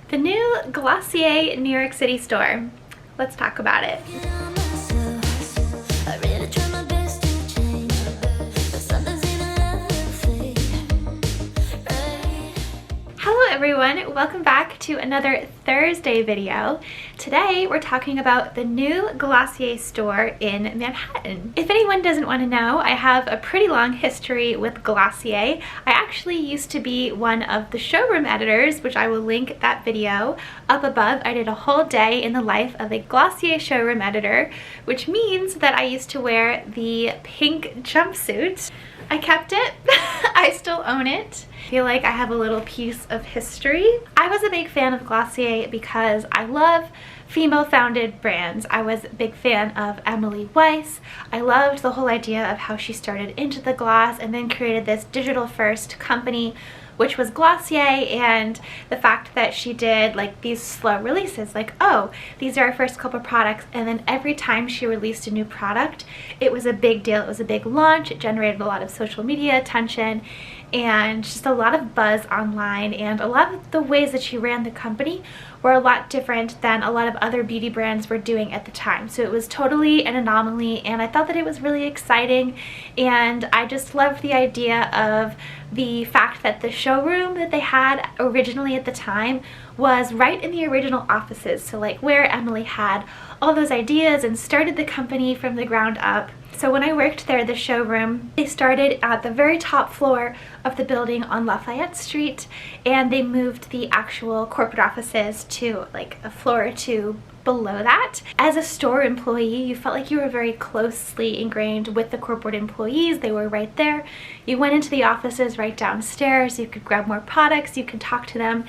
The new Glossier New York City store. Let's talk about it. Hello everyone, welcome back to another Thursday video. Today we're talking about the new Glossier store in Manhattan. If anyone doesn't want to know, I have a pretty long history with Glossier. I actually used to be one of the showroom editors, which I will link that video up above. I did a whole day in the life of a Glossier showroom editor, which means that I used to wear the pink jumpsuit. I kept it. I still own it. I feel like I have a little piece of history. I was a big fan of Glossier because I love female-founded brands. I was a big fan of Emily Weiss. I loved the whole idea of how she started into the gloss and then created this digital-first company, which was Glossier, and the fact that she did like these slow releases, like, oh, these are our first couple products, and then every time she released a new product, it was a big deal. It was a big launch. It generated a lot of social media attention and just a lot of buzz online, and a lot of the ways that she ran the company were a lot different than a lot of other beauty brands were doing at the time. So it was totally an anomaly, and I thought that it was really exciting, and I just loved the idea of the fact that the showroom that they had originally at the time was right in the original offices, so like where Emily had all those ideas and started the company from the ground up. So when I worked there, the showroom, they started at the very top floor of the building on Lafayette Street, and they moved the actual corporate offices to like a floor or two below that. As a store employee, you felt like you were very closely ingrained with the corporate employees. They were right there. You went into the offices right downstairs. You could grab more products. You could talk to them.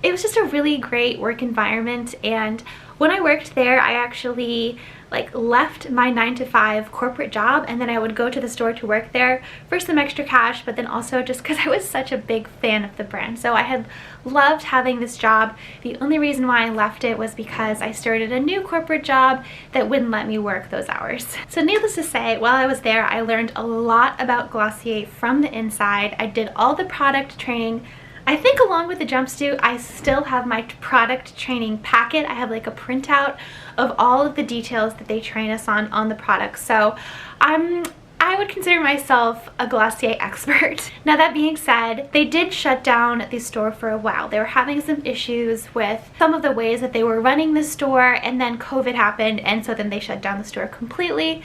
It was just a really great work environment, and when I worked there, I actually like left my 9-to-5 corporate job, and then I would go to the store to work there for some extra cash, but then also just because I was such a big fan of the brand. So I had loved having this job. The only reason why I left it was because I started a new corporate job that wouldn't let me work those hours. So needless to say, while I was there, I learned a lot about Glossier from the inside. I did all the product training. I think along with the jumpsuit, I still have my product training packet. I have like a printout of all of the details that they train us on the products. So I would consider myself a Glossier expert. Now that being said, they did shut down the store for a while. They were having some issues with some of the ways that they were running the store, and then COVID happened, and so then they shut down the store completely.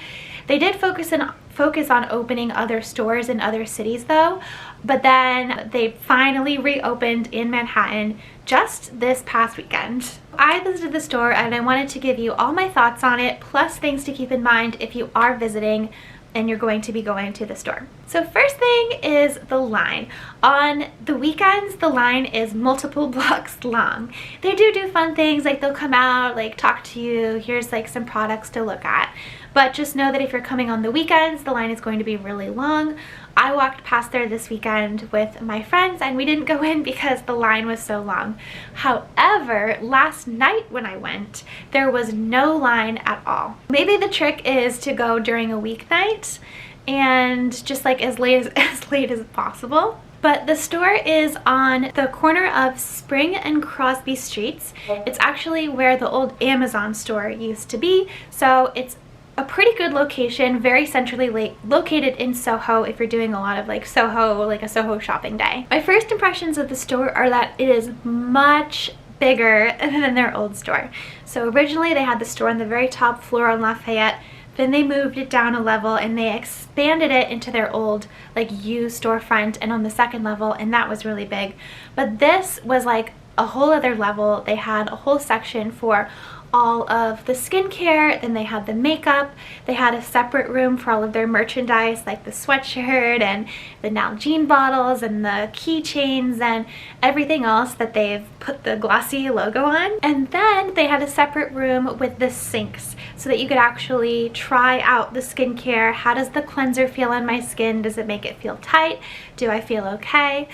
They did focus on opening other stores in other cities though, but then they finally reopened in Manhattan just this past weekend. I visited the store and I wanted to give you all my thoughts on it, plus things to keep in mind if you are visiting and you're going to be going to the store. So first thing is the line. On the weekends, the line is multiple blocks long. They do fun things, like they'll come out, like talk to you, here's like some products to look at. But just know that if you're coming on the weekends, the line is going to be really long. I walked past there this weekend with my friends and we didn't go in because the line was so long. However, last night when I went, there was no line at all. Maybe the trick is to go during a weeknight and just like as late as possible. But the store is on the corner of Spring and Crosby Streets. It's actually where the old Amazon store used to be, so it's a pretty good location, very centrally located in SOHO if you're doing a lot of like SOHO, like a SOHO shopping day. My first impressions of the store are that it is much bigger than their old store. So originally they had the store on the very top floor on Lafayette, then they moved it down a level and they expanded it into their old like U storefront and on the second level, and that was really big. But this was like a whole other level. They had a whole section for all of the skincare, then they had the makeup, they had a separate room for all of their merchandise like the sweatshirt and the Nalgene bottles and the keychains and everything else that they've put the Glossier logo on. And then they had a separate room with the sinks so that you could actually try out the skincare. How does the cleanser feel on my skin? Does it make it feel tight? Do I feel okay?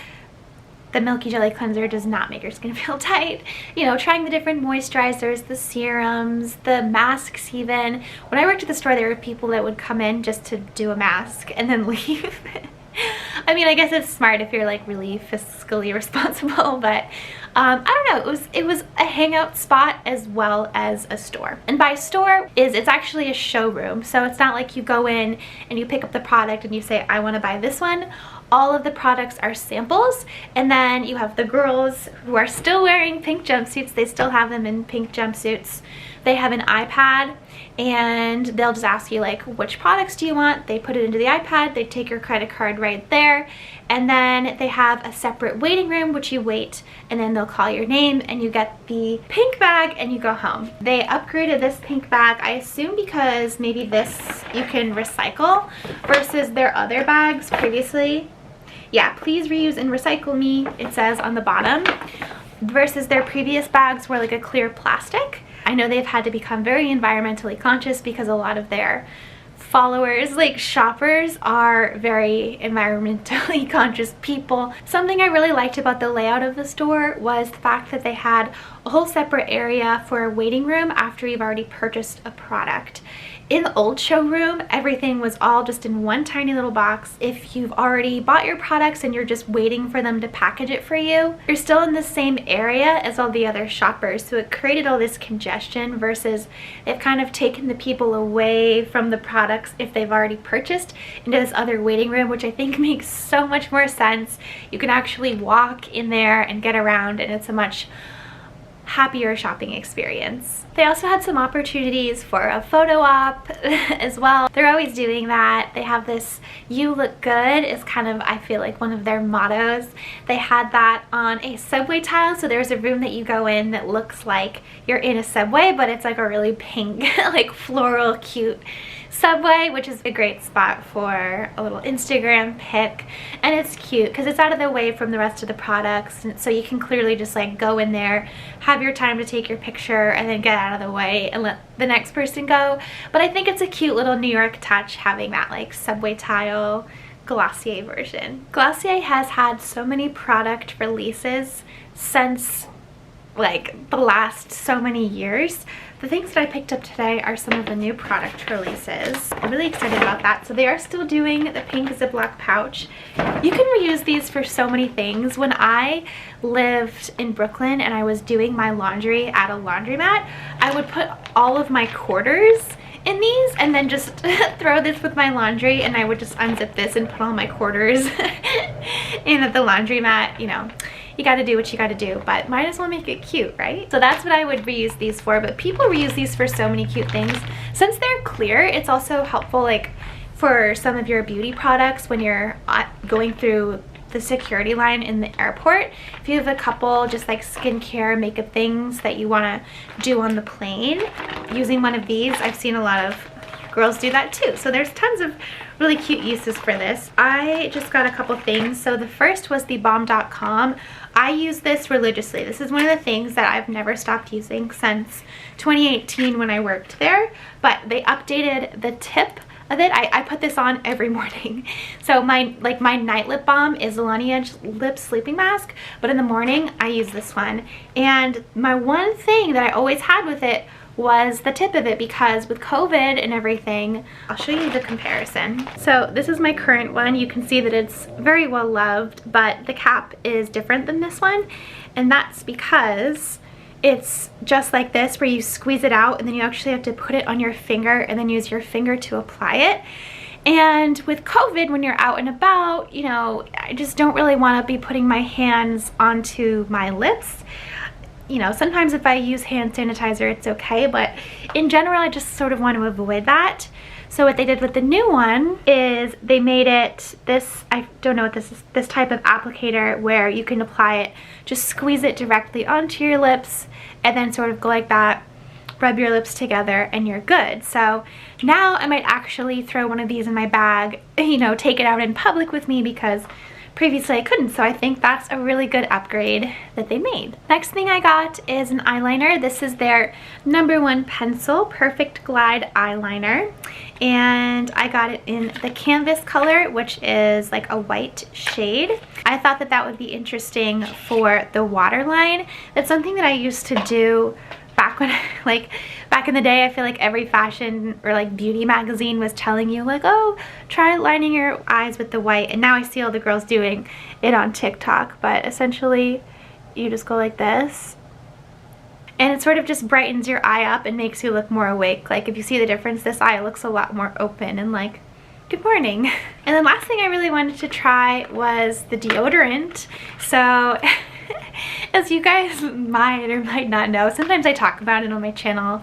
The Milky Jelly cleanser does not make your skin feel tight. You know, trying the different moisturizers, the serums, the masks even. When I worked at the store, there were people that would come in just to do a mask and then leave. I mean, I guess it's smart if you're like really fiscally responsible, but I don't know, it was a hangout spot as well as a store. And by store it's actually a showroom, so it's not like you go in and you pick up the product and you say, I want to buy this one. All of the products are samples, and then you have the girls who are still wearing pink jumpsuits. They still have them in pink jumpsuits. They have an iPad, and they'll just ask you like, which products do you want? They put it into the iPad, they take your credit card right there, and then they have a separate waiting room which you wait, and then they'll call your name and you get the pink bag and you go home. They upgraded this pink bag, I assume because maybe this you can recycle versus their other bags previously. Yeah, please reuse and recycle me, it says on the bottom, versus their previous bags were like a clear plastic. I know they've had to become very environmentally conscious because a lot of their followers, like shoppers, are very environmentally conscious people. Something I really liked about the layout of the store was the fact that they had a whole separate area for a waiting room after you've already purchased a product. In the old showroom, everything was all just in one tiny little box. If you've already bought your products and you're just waiting for them to package it for you, you're still in the same area as all the other shoppers. So it created all this congestion versus they've kind of taken the people away from the products if they've already purchased into this other waiting room, which I think makes so much more sense. You can actually walk in there and get around, and it's a much happier shopping experience. They also had some opportunities for a photo op as well. They're always doing that. They have this "you look good" is kind of, I feel like, one of their mottos. They had that on a subway tile, so there's a room that you go in that looks like you're in a subway, but it's like a really pink, like floral, cute subway, which is a great spot for a little Instagram pic. And it's cute because it's out of the way from the rest of the products, and so you can clearly just like go in there, have your time to take your picture, and then get out of the way and let the next person go. But I think it's a cute little New York touch having that like subway tile Glossier version. Glossier has had so many product releases since like the last so many years. The things that I picked up today are some of the new product releases. I'm really excited about that. So they are still doing the pink Ziploc pouch. You can reuse these for so many things. When I lived in Brooklyn and I was doing my laundry at a laundromat, I would put all of my quarters in these and then just throw this with my laundry, and I would just unzip this and put all my quarters in at the laundromat. You know, you gotta do what you gotta do, but might as well make it cute, right? So that's what I would reuse these for, but people reuse these for so many cute things. Since they're clear, it's also helpful like for some of your beauty products when you're going through the security line in the airport. If you have a couple just like skincare, makeup things that you want to do on the plane, using one of these, I've seen a lot of girls do that too. So there's tons of really cute uses for this. I just got a couple things. So the first was the bomb.com. I use this religiously. This is one of the things that I've never stopped using since 2018 when I worked there, but they updated the tip of it. I put this on every morning. So my night lip balm is the Laneige lip sleeping mask, but in the morning I use this one. And my one thing that I always had with it was the tip of it, because with COVID and everything, I'll show you the comparison. So this is my current one. You can see that it's very well loved, but the cap is different than this one, and that's because it's just like this where you squeeze it out and then you actually have to put it on your finger and then use your finger to apply it. And with COVID, when you're out and about, you know, I just don't really want to be putting my hands onto my lips. You know, sometimes if I use hand sanitizer, it's okay, but in general, I just sort of want to avoid that. So what they did with the new one is they made it this, I don't know what this is, this type of applicator where you can apply it, just squeeze it directly onto your lips and then sort of go like that, rub your lips together, and you're good. So now I might actually throw one of these in my bag, you know, take it out in public with me, because previously I couldn't. So I think that's a really good upgrade that they made. Next thing I got is an eyeliner. This is their #1 pencil Perfect Glide eyeliner, and I got it in the canvas color, which is like a white shade. I thought that that would be interesting for the waterline. That's something that I used to do back when back in the day. I feel like every fashion or like beauty magazine was telling you like, oh, try lining your eyes with the white, and now I see all the girls doing it on TikTok. But essentially you just go like this. And it sort of just brightens your eye up and makes you look more awake. Like if you see the difference, this eye looks a lot more open and like, good morning. And then last thing I really wanted to try was the deodorant. So as you guys might or might not know, sometimes I talk about it on my channel.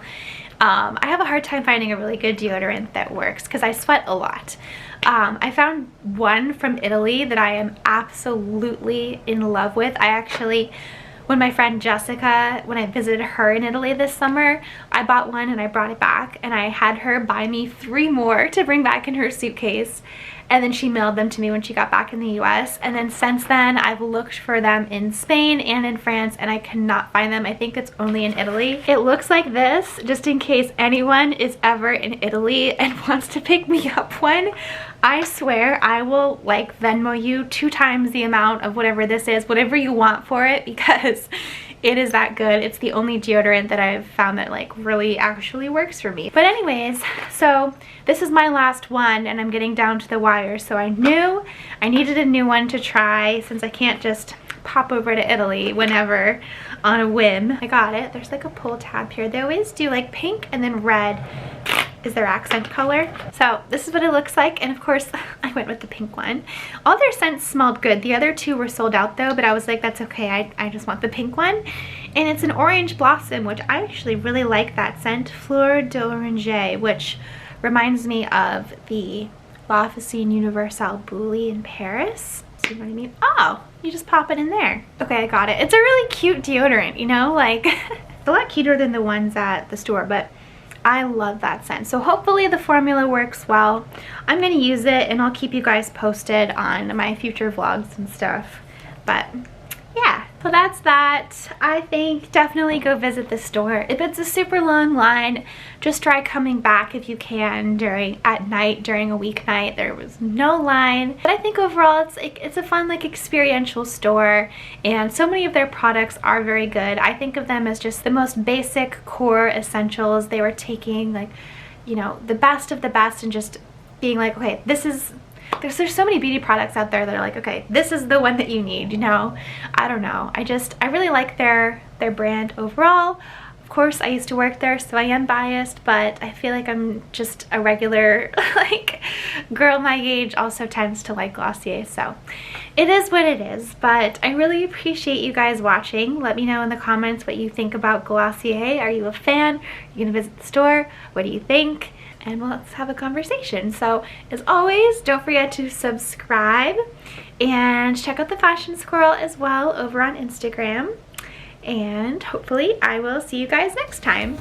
I have a hard time finding a really good deodorant that works because I sweat a lot. I found one from Italy that I am absolutely in love with. I actually, when my friend Jessica, when I visited her in Italy this summer, I bought one and I brought it back, and I had her buy me 3 more to bring back in her suitcase, and then she mailed them to me when she got back in the US. And then since then I've looked for them in Spain and in France and I cannot find them. I think it's only in Italy. It looks like this, just in case anyone is ever in Italy and wants to pick me up one. I swear I will like Venmo you 2 times the amount of whatever this is, whatever you want for it, because it is that good. It's the only deodorant that I've found that like really actually works for me. But anyways, so this is my last one and I'm getting down to the wire. So I knew I needed a new one to try since I can't just pop over to Italy whenever on a whim. I got it. There's like a pull tab here. They always do like pink and then red is their accent color. So this is what it looks like, and of course I went with the pink one. All their scents smelled good. The other 2 were sold out though, but I was like, that's okay, I just want the pink one. And it's an orange blossom, which I actually really like that scent. Fleur d'Oranger, which reminds me of the L'Officine Universelle Bully in Paris. See what I mean? Oh, you just pop it in there. Okay, I got it. It's a really cute deodorant, you know, like it's a lot cuter than the ones at the store, but I love that scent. So hopefully the formula works well. I'm gonna use it and I'll keep you guys posted on my future vlogs and stuff. But yeah, so that's that. I think definitely go visit the store. If it's a super long line, just try coming back if you can at night during a weeknight. There was no line. But I think overall it's a fun like experiential store, and so many of their products are very good. I think of them as just the most basic core essentials. They were taking like, you know, the best of the best and just being like, okay, this is there's so many beauty products out there that are like, okay, this is the one that you need, you know. I don't know, I really like their brand overall. Of course I used to work there, so I am biased, but I feel like I'm just a regular like girl my age also tends to like Glossier, so it is what it is. But I really appreciate you guys watching. Let me know in the comments what you think about Glossier. Are you a fan? Are you gonna visit the store? What do you think? And let's have a conversation. So as always, don't forget to subscribe and check out the Fashion Squirrel as well over on Instagram. And hopefully I will see you guys next time.